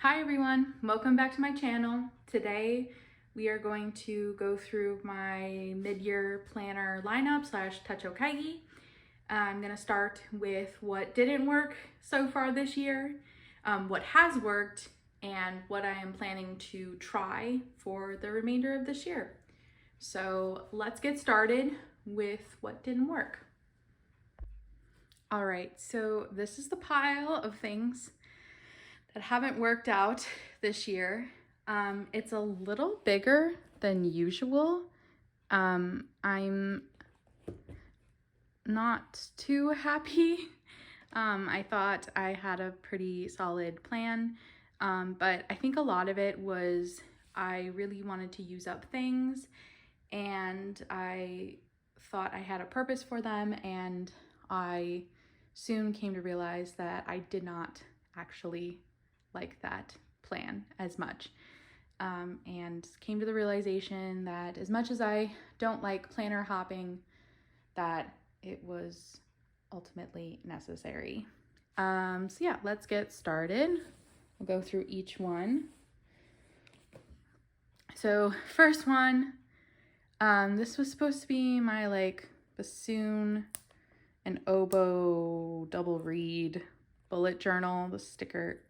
Hi everyone, welcome back to my channel. Today we are going to go through my mid-year planner lineup slash Techo Kaigi. I'm going to start with what didn't work so far this year, what has worked, and what I am planning to try for the remainder of this year. So let's get started with what didn't work. All right, so this is the pile of things that haven't worked out this year. It's a little bigger than usual. I'm not too happy. I thought I had a pretty solid plan, but I think a lot of it was I really wanted to use up things and I thought I had a purpose for them, and I soon came to realize that I did not actually like that plan as much, and came to the realization that as much as I don't like planner hopping, that it was ultimately necessary. So yeah, let's get started. We'll go through each one. So first one, this was supposed to be my bassoon and oboe double reed bullet journal. The sticker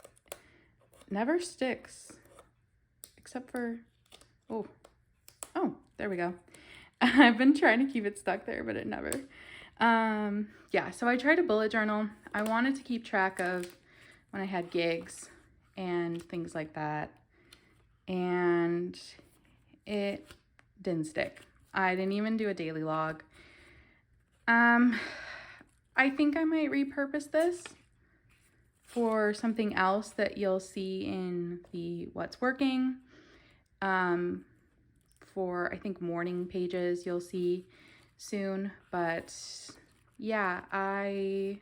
never sticks except for, oh, there we go. I've been trying to keep it stuck there, but it never. Yeah, so I tried a bullet journal. I wanted to keep track of when I had gigs and things like that, and it didn't stick. I didn't even do a daily log. I think I might repurpose this for something else that you'll see in the what's working. For I think morning pages you'll see soon, but yeah, I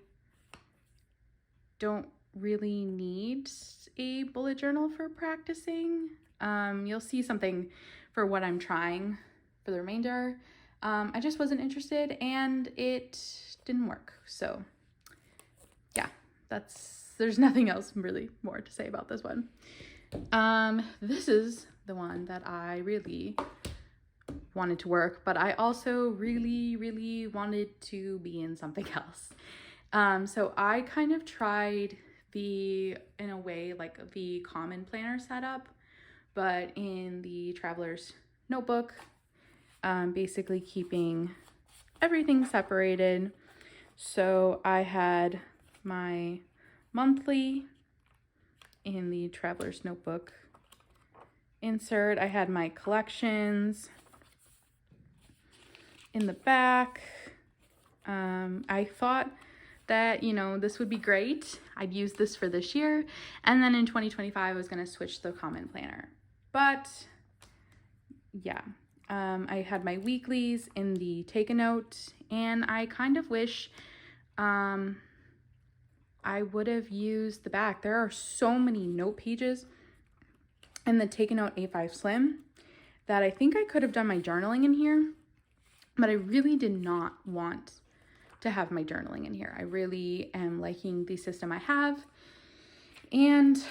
don't really need a bullet journal for practicing. You'll see something for what I'm trying for the remainder. I just wasn't interested and it didn't work. So yeah, there's nothing else really more to say about this one. This is the one that I really wanted to work, but I also really wanted to be in something else. So I kind of tried in a way, like the common planner setup, but in the traveler's notebook, basically keeping everything separated. So I had my monthly in the traveler's notebook insert. I had my collections in the back. I thought that, this would be great. I'd use this for this year. And then in 2025, I was going to switch to the common planner. But yeah, I had my weeklies in the take a note, and I kind of wish I would have used the back. There are so many note pages in the Take a Note A5 Slim that I think I could have done my journaling in here, but I really did not want to have my journaling in here. I really am liking the system I have. And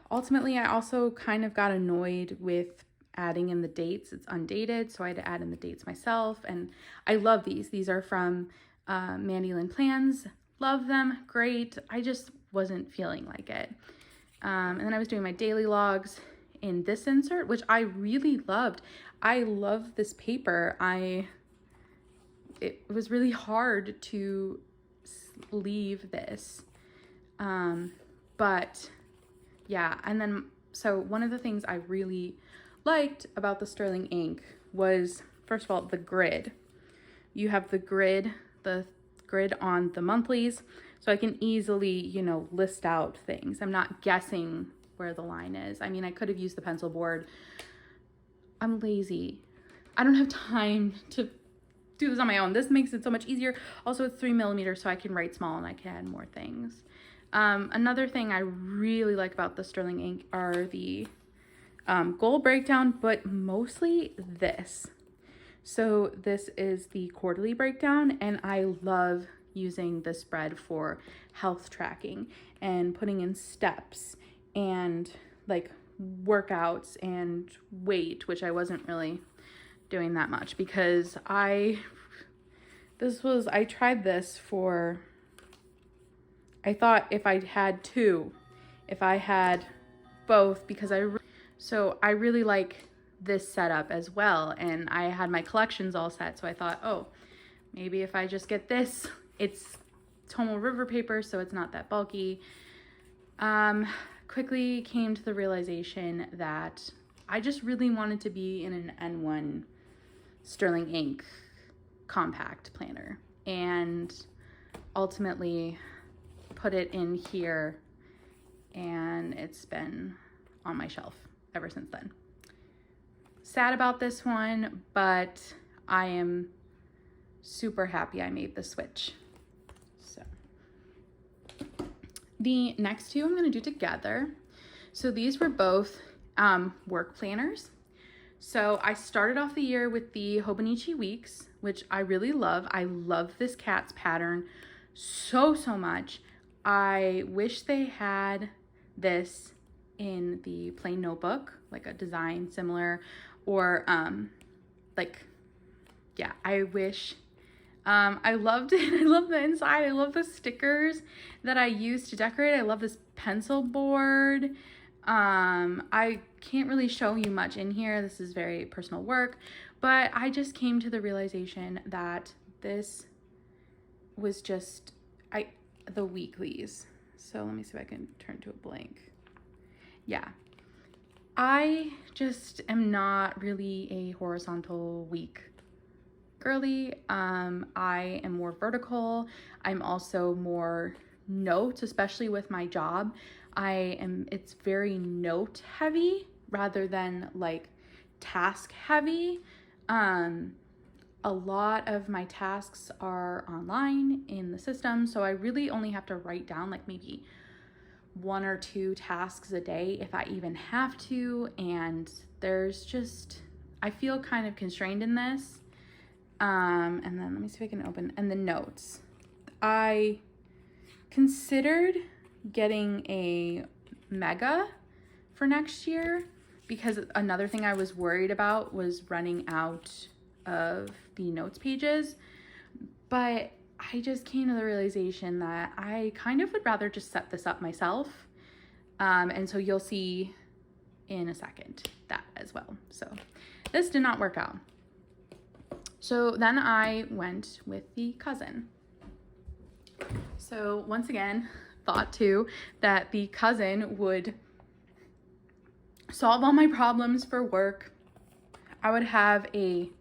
ultimately, I also kind of got annoyed with adding in the dates. It's undated, so I had to add in the dates myself. And I love these. These are from Mandy Lynn Plans. Love them, great. I just wasn't feeling like it. And then I was doing my daily logs in this insert, which I really loved. I love this paper. It was really hard to leave this. But yeah, and then, so one of the things I really liked about the Sterling ink was, first of all, the grid. You have the grid on the monthlies, so I can easily, list out things. I'm not guessing where the line is. I mean, I could have used the pencil board. I'm lazy. I don't have time to do this on my own. This makes it so much easier. Also, it's 3mm, so I can write small and I can add more things. Another thing I really like about the Sterling ink are the goal breakdown, but mostly this. So this is the quarterly breakdown, and I love using the spread for health tracking and putting in steps and like workouts and weight, which I wasn't really doing that much because I tried this for, I thought if I had both, because I really like this setup as well, and I had my collections all set, so I thought, oh, maybe if I just get this, it's Tomo River paper, so it's not that bulky. Quickly came to the realization that I just really wanted to be in an N1 Sterling ink compact planner, and ultimately put it in here, and it's been on my shelf ever since then. Sad about this one, but I am super happy I made the switch. So the next two I'm going to do together. So these were both work planners. So I started off the year with the Hobonichi Weeks, which I really love. I love this cat's pattern so much. I wish they had this in the plain notebook, like a design similar, or I wish. I loved it. I love the inside. I love the stickers that I used to decorate. I love this pencil board. I can't really show you much in here. This is very personal work, but I just came to the realization that this was just the weeklies. So let me see if I can turn to a blank. Yeah. I just am not really a horizontal week girly. I am more vertical. I'm also more notes, especially with my job. It's very note heavy rather than like task heavy. A lot of my tasks are online in the system, so I really only have to write down like maybe 1 or 2 tasks a day if I even have to, and I feel kind of constrained in this. And then let me see if I can open, and the notes. I considered getting a Mega for next year because another thing I was worried about was running out of the notes pages, but I just came to the realization that I kind of would rather just set this up myself. And so you'll see in a second that as well. So this did not work out. So then I went with the cousin. So once again, thought too that the cousin would solve all my problems for work. I would have a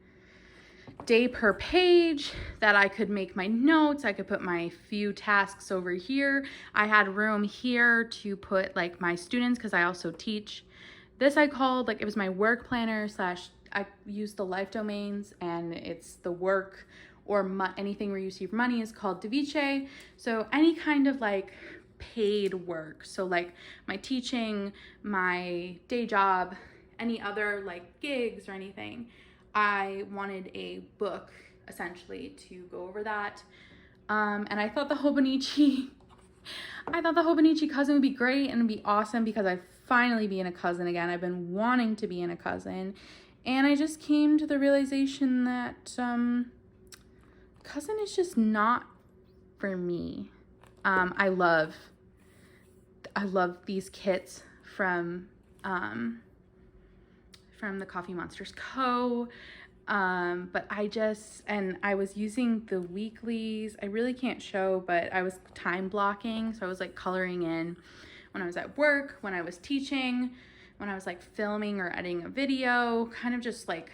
day per page that I could make my notes. I could put my few tasks over here. I had room here to put like my students, because I also teach. This I called, like, it was my work planner / I use the life domains, and it's the work or anything where you receive money is called divitiae. So any kind of like paid work, so like my teaching, my day job, any other like gigs or anything, I wanted a book essentially to go over that. And I thought the Hobonichi cousin would be great and it'd be awesome because I'd finally be in a cousin again. I've been wanting to be in a cousin, and I just came to the realization that cousin is just not for me. I love these kits from the Coffee Monsters Co. But I was using the weeklies. I really can't show, but I was time blocking. So I was like coloring in when I was at work, when I was teaching, when I was like filming or editing a video, kind of just like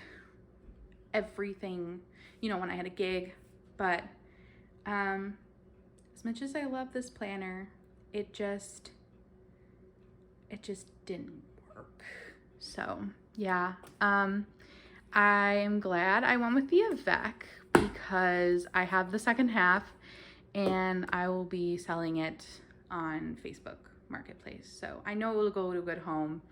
everything, when I had a gig. But as much as I love this planner, it just didn't work. So yeah, I'm glad I went with the Avec because I have the second half and I will be selling it on Facebook Marketplace. So I know it will go to a good home.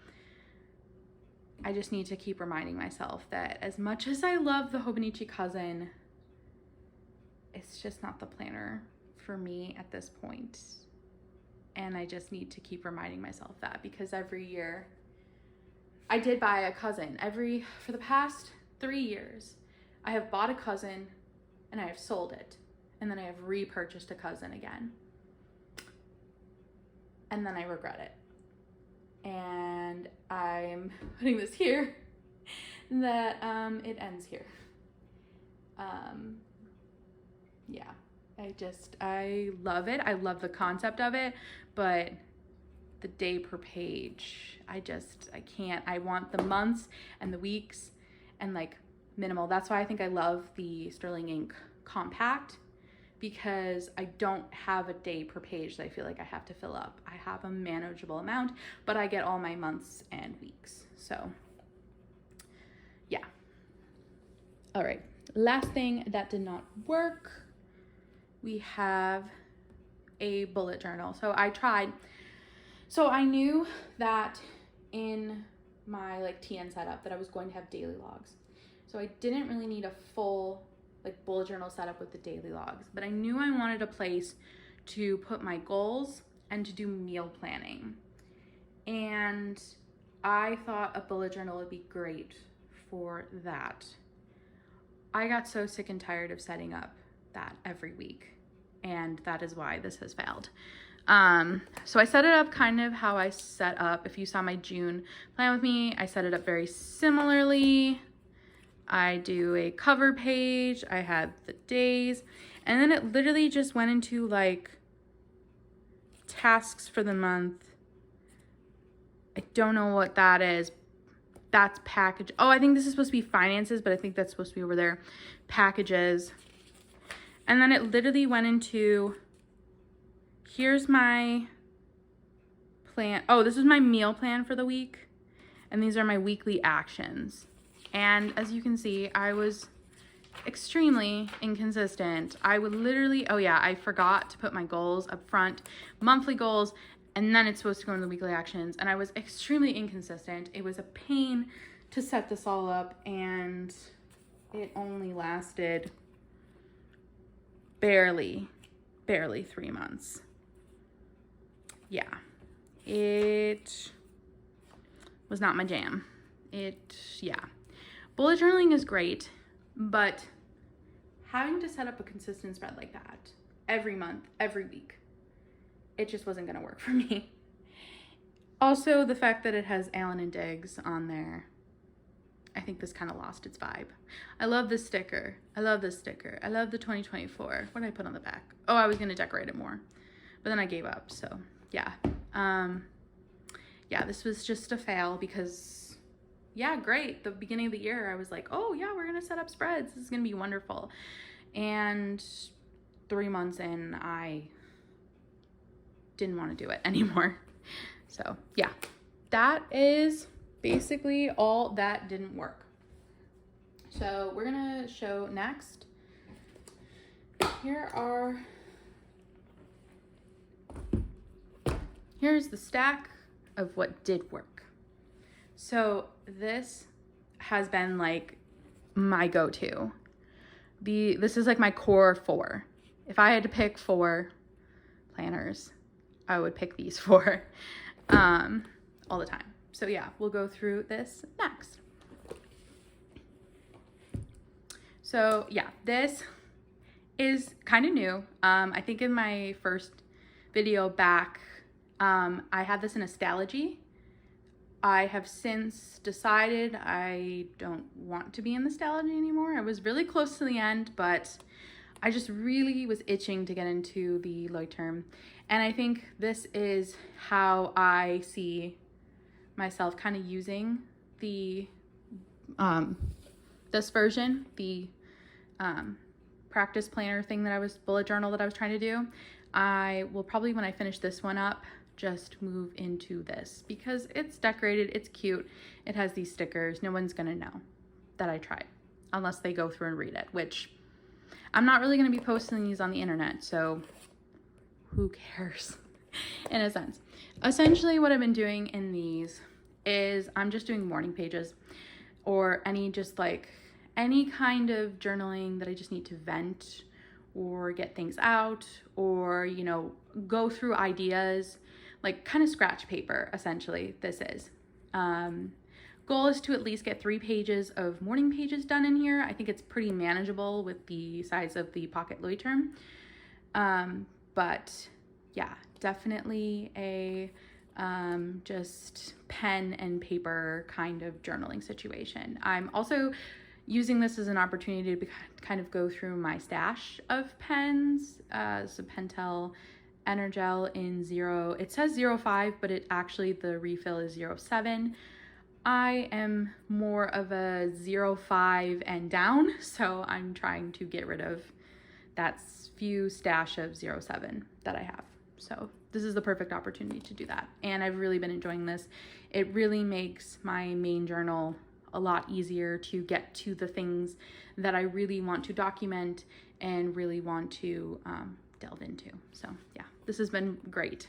I just need to keep reminding myself that as much as I love the Hobonichi cousin, it's just not the planner for me at this point. And I just need to keep reminding myself that, because every year I did buy a cousin for the past 3 years. I have bought a cousin and I have sold it. And then I have repurchased a cousin again. And then I regret it. And I'm putting this here that it ends here. Yeah, I love it. I love the concept of it, but the day per page, I can't. I want the months and the weeks and like minimal. That's why I think I love the Sterling Ink Compact, because I don't have a day per page that I feel like I have to fill up. I have a manageable amount, but I get all my months and weeks. So yeah. All right, last thing that did not work, we have a bullet journal. So I knew that in my like TN setup that I was going to have daily logs. So I didn't really need a full like bullet journal setup with the daily logs, but I knew I wanted a place to put my goals and to do meal planning. And I thought a bullet journal would be great for that. I got so sick and tired of setting up that every week, and that is why this has failed. So I set it up kind of how I set up, if you saw my June plan with me, I set it up very similarly. I do a cover page, I had the days, and then it literally just went into like tasks for the month. I don't know what that is. That's package. Oh, I think this is supposed to be finances, but I think that's supposed to be over there. Packages. And then it literally went into, here's my plan. Oh, this is my meal plan for the week. And these are my weekly actions. And as you can see, I was extremely inconsistent. I would literally, oh yeah, I forgot to put my goals up front, monthly goals, and then it's supposed to go into the weekly actions. And I was extremely inconsistent. It was a pain to set this all up, and it only lasted barely 3 months. Yeah, it was not my jam. Yeah. Bullet journaling is great, but having to set up a consistent spread like that every month, every week, it just wasn't going to work for me. Also, the fact that it has Allen and Diggs on there, I think this kind of lost its vibe. I love this sticker. I love this sticker. I love the 2024. What did I put on the back? Oh, I was going to decorate it more, but then I gave up. So yeah. Yeah, this was just a fail because, yeah, great. The beginning of the year, I was like, oh yeah, we're going to set up spreads. This is going to be wonderful. And 3 months in, I didn't want to do it anymore. So yeah, that is basically all that didn't work. So we're gonna show next. Here's the stack of what did work. So this has been like my go-to. This is like my core 4. If I had to pick 4 planners, I would pick these 4 all the time. So yeah, we'll go through this next. So yeah, this is kind of new. I think in my first video back, I had this in Nostalgia. I have since decided I don't want to be in Nostalgia anymore. I was really close to the end, but I just really was itching to get into the Leuchtturm. And I think this is how I see myself kind of using the this version, the practice planner thing that bullet journal that I was trying to do. I will probably, when I finish this one up, just move into this because it's decorated, it's cute, it has these stickers. No one's gonna know that I tried unless they go through and read it, which I'm not really gonna be posting these on the internet, so who cares in a sense. Essentially what I've been doing in these is I'm just doing morning pages or any kind of journaling that I just need to vent or get things out or, you know, go through ideas, like kind of scratch paper, essentially, this is. Goal is to at least get 3 pages of morning pages done in here. I think it's pretty manageable with the size of the Pocket Leuchtturm. But yeah, definitely a just pen and paper kind of journaling situation. I'm also using this as an opportunity to kind of go through my stash of pens. So Pentel Energel in it says 05, but it actually, the refill is 07. I am more of a 05 and down, so I'm trying to get rid of that few stash of 07 that I have. So this is the perfect opportunity to do that. And I've really been enjoying this. It really makes my main journal a lot easier to get to the things that I really want to document and really want to delve into. So yeah, this has been great.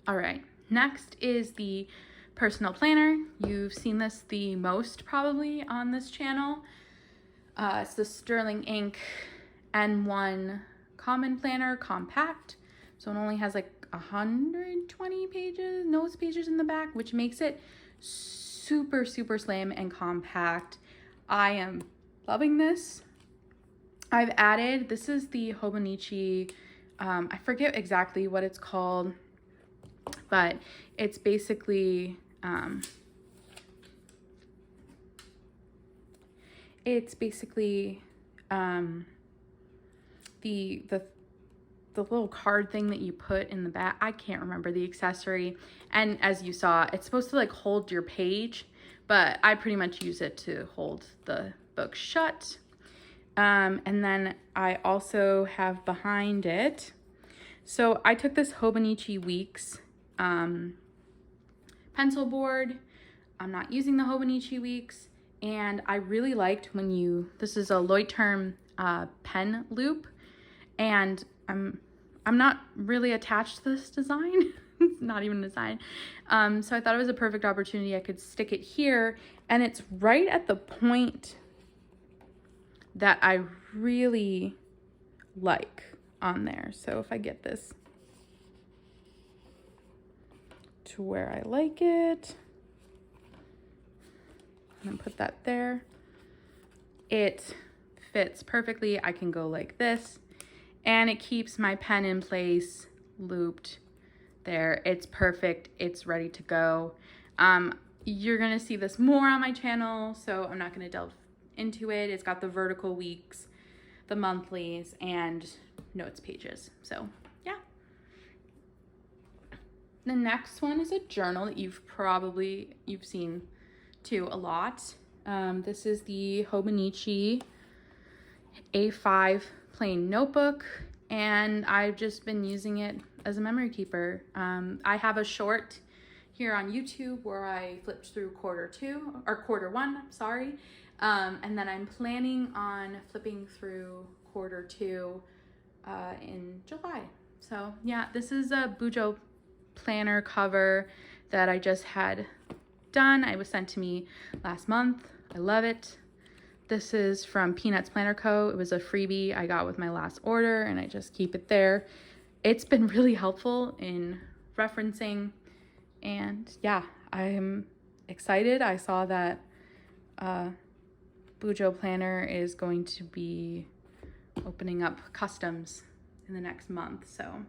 All right, next is the personal planner. You've seen this the most probably on this channel. It's the Sterling Ink N1 Common Planner Compact. So it only has like 120 pages, notes pages in the back, which makes it super, super slim and compact. I am loving this. I've added, this is the Hobonichi, I forget exactly what it's called, but it's basically, the little card thing that you put in the back. I can't remember the accessory. And as you saw, it's supposed to like hold your page, but I pretty much use it to hold the book shut. And then I also have behind it, so I took this Hobonichi Weeks pencil board. I'm not using the Hobonichi Weeks, and I really liked when this is a Leuchtturm pen loop, and I'm not really attached to this design. It's not even a design. So I thought it was a perfect opportunity. I could stick it here, and it's right at the point that I really like on there. So if I get this to where I like it, and put that there, it fits perfectly. I can go like this, and it keeps my pen in place, looped there. It's perfect. It's ready to go. You're gonna see this more on my channel, so I'm not gonna delve into it. It's got the vertical weeks, the monthlies, and notes pages. So yeah. The next one is a journal that you've seen too a lot. This is the Hobonichi A5 Plain Notebook, and I've just been using it as a memory keeper. I have a short here on YouTube where I flipped through quarter one, sorry. And then I'm planning on flipping through quarter 2 in July. So yeah, this is a Bujo planner cover that I just had done. It was sent to me last month. I love it. This is from Peanuts Planner Co. It was a freebie I got with my last order, and I just keep it there. It's been really helpful in referencing, and yeah, I'm excited. I saw that Bujo Planner is going to be opening up customs in the next month, so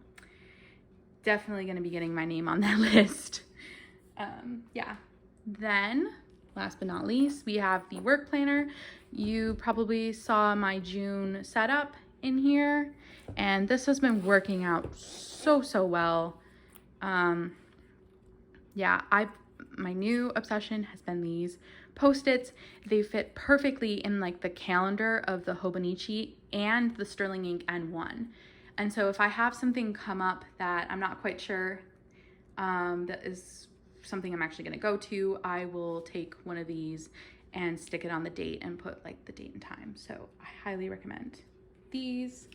definitely going to be getting my name on that list. Yeah. Then, last but not least, we have the work planner. You probably saw my June setup in here, and this has been working out so well. Yeah, my new obsession has been these Post-its. They fit perfectly in like the calendar of the Hobonichi and the Sterling Ink N1. And so if I have something come up that I'm not quite sure that is something I'm actually going to go to, I will take one of these and stick it on the date and put like the date and time. So I highly recommend these.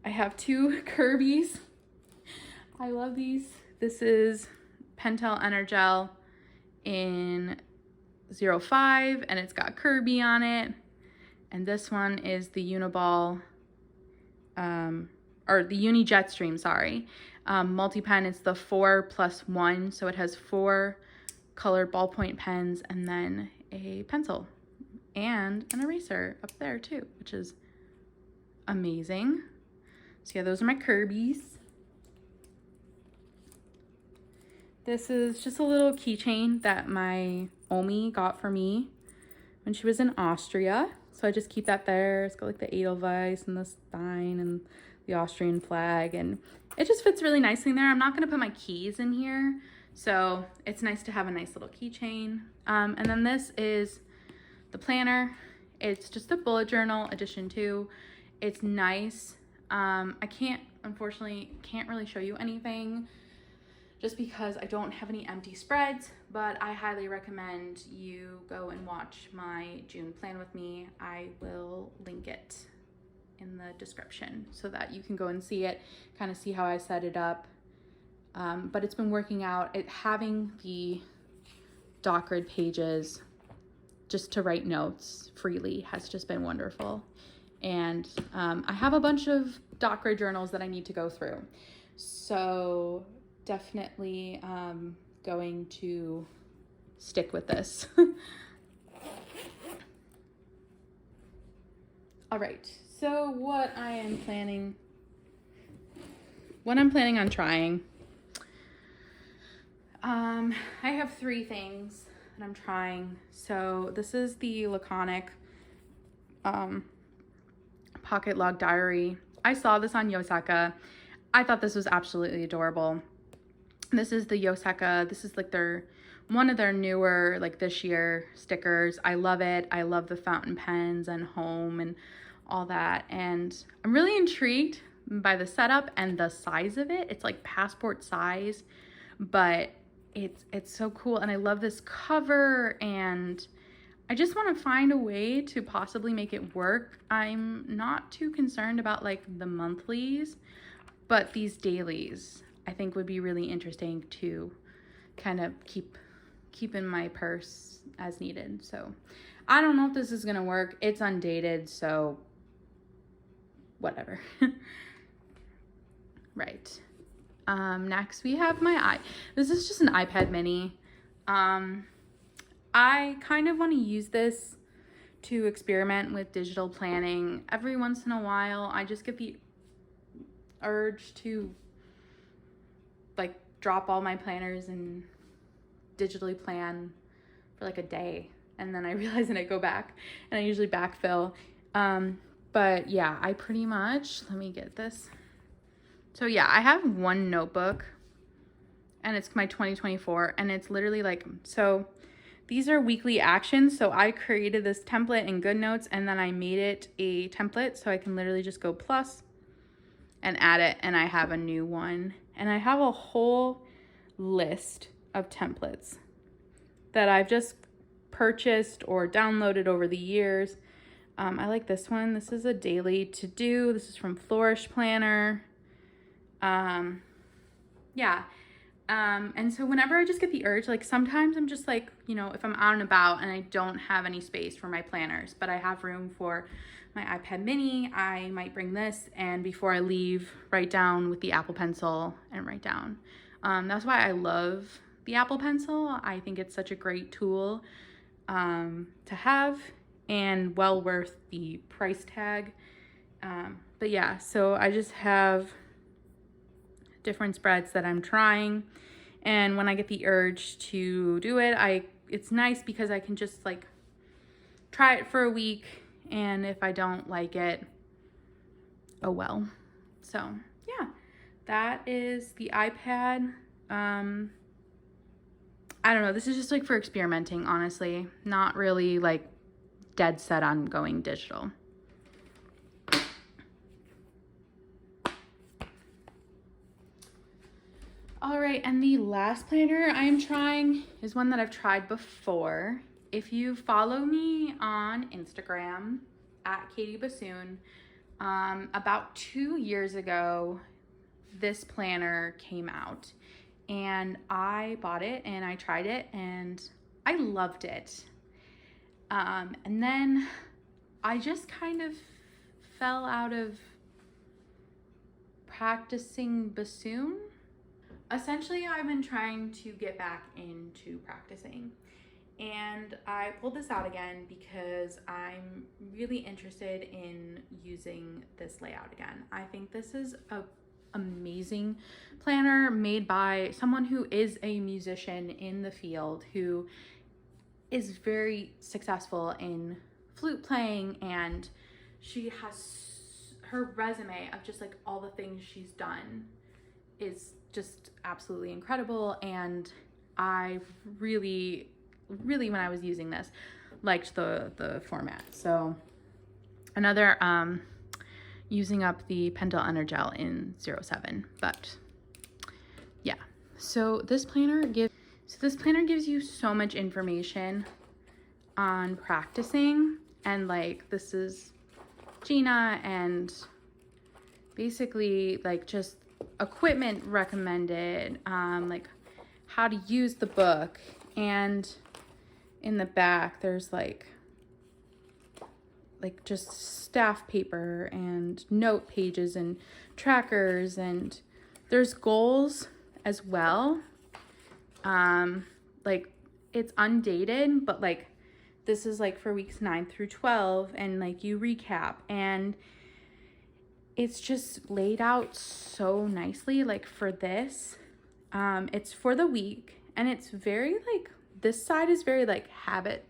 I have 2 Kirby's. I love these. This is Pentel Energel in 05, and it's got Kirby on it. And this one is the Uniball, or the Uni Jetstream, sorry. Multi-pen is the 4+1, so it has 4 colored ballpoint pens and then a pencil and an eraser up there too, which is amazing. So yeah, those are my Kirby's. This is just a little keychain that my Omi got for me when she was in Austria. So I just keep that there. It's got like the Edelweiss and the Stein and the Austrian flag, and it just fits really nicely in there. I'm not gonna put my keys in here, so it's nice to have a nice little keychain. And then this is the planner. It's just a bullet journal edition 2. It's nice. I unfortunately can't really show you anything just because I don't have any empty spreads, but I highly recommend you go and watch my June plan with me. I will link it in the description so that you can go and see it, kind of see how I set it up. But it's been working out. Having the doc grid pages just to write notes freely has just been wonderful. And I have a bunch of doc grid journals that I need to go through. So definitely going to stick with this. All right, so what I'm planning on trying, I have 3 things that I'm trying. So this is the Laconic pocket log diary. I saw this on Yosaka. I thought this was absolutely adorable. This is the Yosaka. This is like one of their newer, like this year stickers. I love it. I love the fountain pens and home and all that. And I'm really intrigued by the setup and the size of it. It's like passport size, but it's so cool. And I love this cover, and I just want to find a way to possibly make it work. I'm not too concerned about like the monthlies, but these dailies I think would be really interesting to kind of keep in my purse as needed. So I don't know if this is gonna work. It's undated, so whatever. Right. Next we have this is just an iPad mini. I kind of want to use this to experiment with digital planning. Every once in a while, I just get the urge to like drop all my planners and digitally plan for like a day, and then I realize that I go back and I usually backfill. But yeah, I pretty much, let me get this. So yeah, I have one notebook and it's my 2024, and it's literally like, so these are weekly actions. So I created this template in GoodNotes, and then I made it a template so I can literally just go plus and add it, and I have a new one. And I have a whole list of templates that I've just purchased or downloaded over the years. I like this one. This is a daily to do. This is from Flourish Planner. Yeah. And so whenever I just get the urge, like sometimes I'm just like, you know, if I'm out and about and I don't have any space for my planners, but I have room for my iPad mini, I might bring this, and before I leave, write down with the Apple Pencil and write down. That's why I love the Apple Pencil. I think it's such a great tool to have, and well worth the price tag. But yeah, so I just have different spreads that I'm trying, and when I get the urge to do it, it's nice because I can just like try it for a week, and if I don't like it, oh well. So yeah, that is the iPad. I don't know, this is just like for experimenting, honestly, not really like dead set on going digital. All right, and the last planner I am trying is one that I've tried before. If you follow me on Instagram at Katie Bassoon, about 2 years ago, this planner came out, and I bought it and I tried it and I loved it. And then I just kind of fell out of practicing bassoon. essentially I've been trying to get back into practicing, and I pulled this out again because I'm really interested in using this layout again. I think this is a amazing planner made by someone who is a musician in the field, who is very successful in flute playing, and she has her resume of just like all the things she's done is just absolutely incredible. And I really when I was using this liked the format. So another using up the Pentel Energel in 07, but yeah. So this planner gives you so much information on practicing, and like this is Gina, and basically like just equipment recommended, like how to use the book, and in the back there's like just staff paper and note pages and trackers, and there's goals as well. Like it's undated, but like this is like for weeks 9 through 12, and like you recap, and it's just laid out so nicely. Like for this, it's for the week, and it's very like, this side is very like habit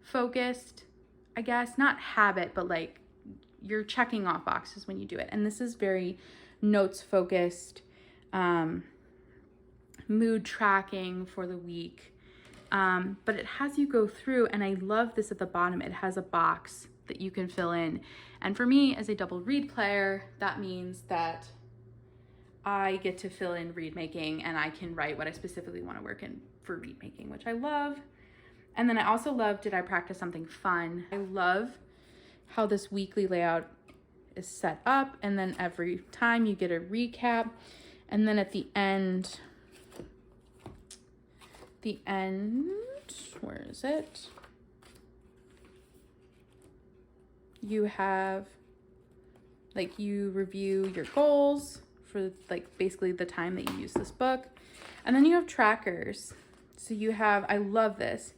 focused, I guess. Not habit, but like you're checking off boxes when you do it. And this is very notes focused, mood tracking for the week. But it has you go through, and I love this at the bottom. It has a box that you can fill in. And for me as a double reed player, that means that I get to fill in reed making, and I can write what I specifically want to work in for reed making, which I love. And then I also love, did I practice something fun? I love how this weekly layout is set up, and then every time you get a recap, and then at the end, where is it? You have, like, you review your goals for like basically the time that you use this book. And then you have trackers. So you have, I love this.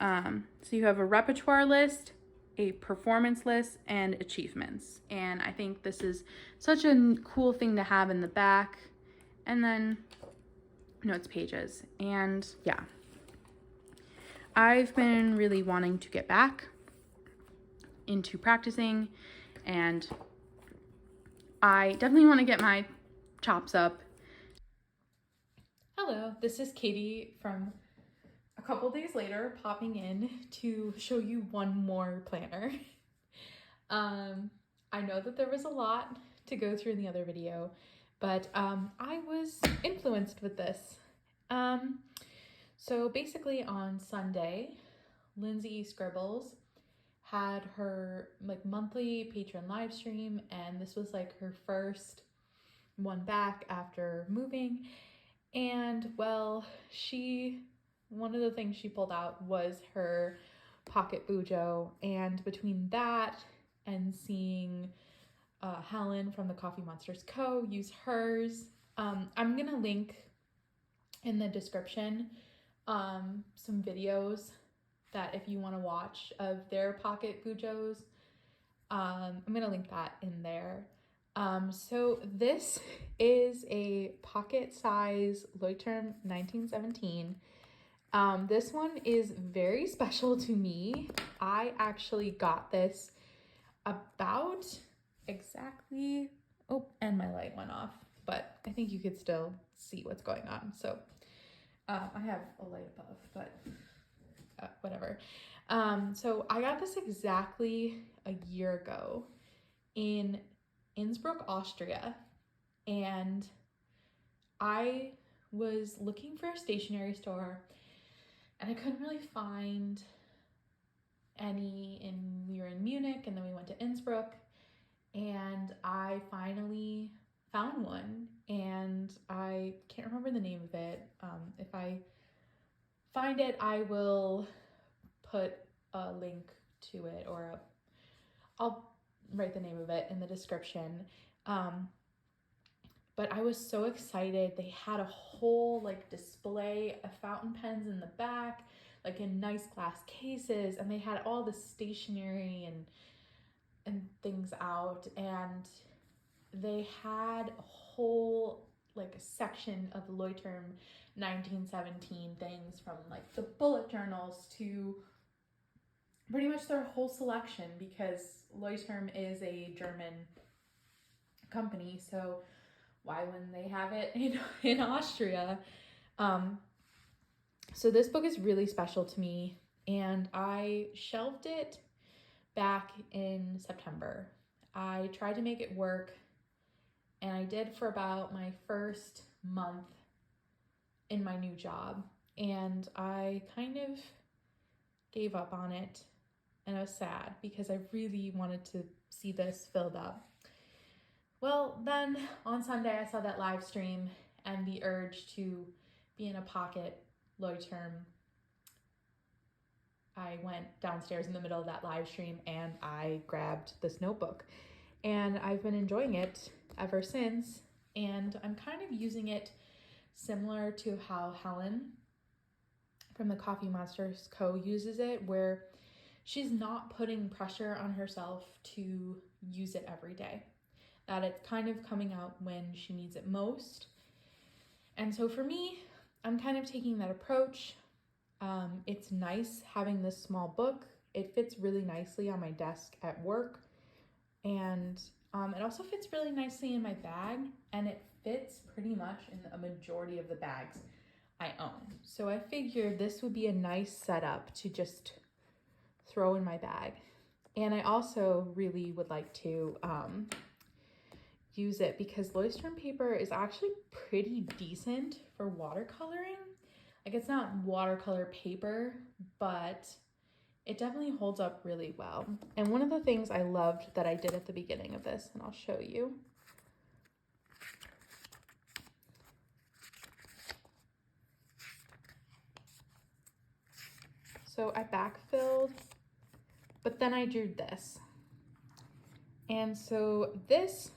So you have a repertoire list, a performance list, and achievements. And I think this is such a cool thing to have in the back. And then notes pages. And yeah, I've been really wanting to get back into practicing, and I definitely want to get my chops up. Hello, this is Katie from a couple days later, popping in to show you one more planner. I know that there was a lot to go through in the other video, but I was influenced with this. So basically on Sunday, Lindsay Scribbles had her like monthly patron live stream, and this was like her first one back after moving. And well, one of the things she pulled out was her Pocket Bujo, and between that and seeing Helen from the Coffee Monsters Co. use hers, I'm gonna link in the description some videos that if you want to watch of their Pocket Bujos, I'm gonna link that in there. So this is a pocket size Leuchtturm 1917. This one is very special to me. I actually got this about exactly, oh, and my light went off, but I think you could still see what's going on. So I have a light above, but whatever. So I got this exactly a year ago in Innsbruck, Austria, and I was looking for a stationery store, and I couldn't really find any we were in Munich, and then we went to Innsbruck, and I finally found one, and I can't remember the name of it. If I find it, I will put a link to it, or I'll write the name of it in the description. but I was so excited. They had a whole like display of fountain pens in the back, like in nice glass cases, and they had all the stationery and things out, and they had a whole like a section of Leuchtturm1917 things, from like the bullet journals to pretty much their whole selection, because Leuchtturm is a German company, so why wouldn't they have it in Austria? So this book is really special to me, and I shelved it back in September. I tried to make it work, and I did for about my first month in my new job, and I kind of gave up on it, and I was sad because I really wanted to see this filled up. Well, then on Sunday I saw that live stream, and the urge to be in a pocket Leuchtturm. I went downstairs in the middle of that live stream and I grabbed this notebook, and I've been enjoying it ever since, and I'm kind of using it similar to how Helen from the Coffee Monsters Co. uses it, where she's not putting pressure on herself to use it every day, that it's kind of coming out when she needs it most. And so for me, I'm kind of taking that approach. It's nice having this small book. It fits really nicely on my desk at work, and it also fits really nicely in my bag, and it fits pretty much in a majority of the bags I own. So I figured this would be a nice setup to just throw in my bag. And I also really would like to use it because Leuchtturm paper is actually pretty decent for watercoloring. Like, it's not watercolor paper, but it definitely holds up really well. And one of the things I loved that I did at the beginning of this, and I'll show you. So I backfilled, but then I drew this. And so this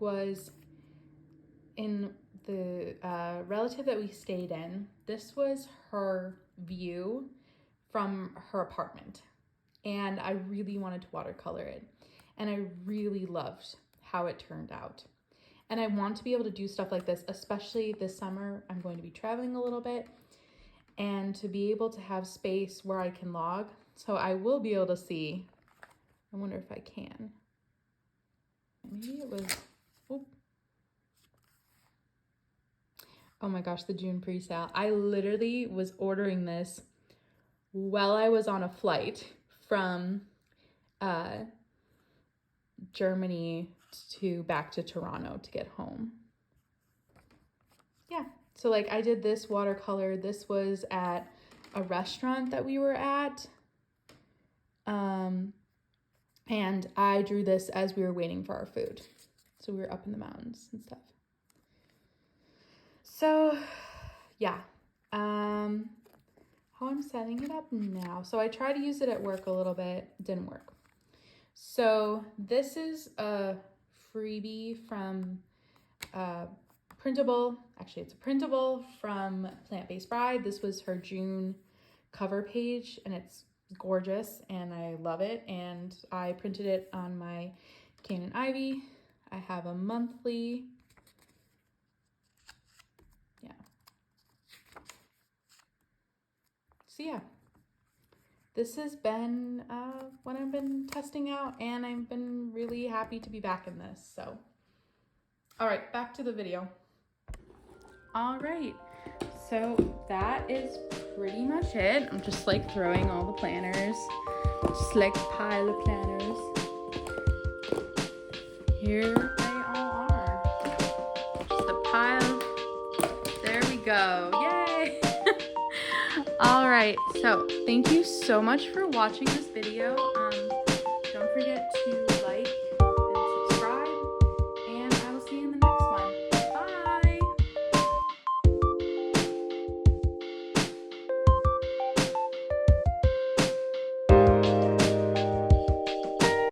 was in the relative that we stayed in. This was her view from her apartment, and I really wanted to watercolor it, and I really loved how it turned out. And I want to be able to do stuff like this, especially this summer. I'm going to be traveling a little bit, and to be able to have space where I can log, so I will be able to see. I wonder if I can. Maybe it was, oh my gosh, the June pre-sale. I literally was ordering this while I was on a flight from Germany back to Toronto to get home. Yeah, so like I did this watercolor. This was at a restaurant that we were at. And I drew this as we were waiting for our food. So we were up in the mountains and stuff. So yeah, how I'm setting it up now. So I tried to use it at work a little bit, didn't work. So this is a freebie from printable. Actually, it's a printable from Plant-Based Bride. This was her June cover page, and it's gorgeous and I love it, and I printed it on my Canon Ivy. I have a monthly, yeah. So yeah, this has been what I've been testing out, and I've been really happy to be back in this. So all right, back to the video. All right, so that is pretty much it. I'm just like throwing all the planners, just like a pile of planners. Here they all are, just a pile. There we go, yay. All right, so thank you so much for watching this video.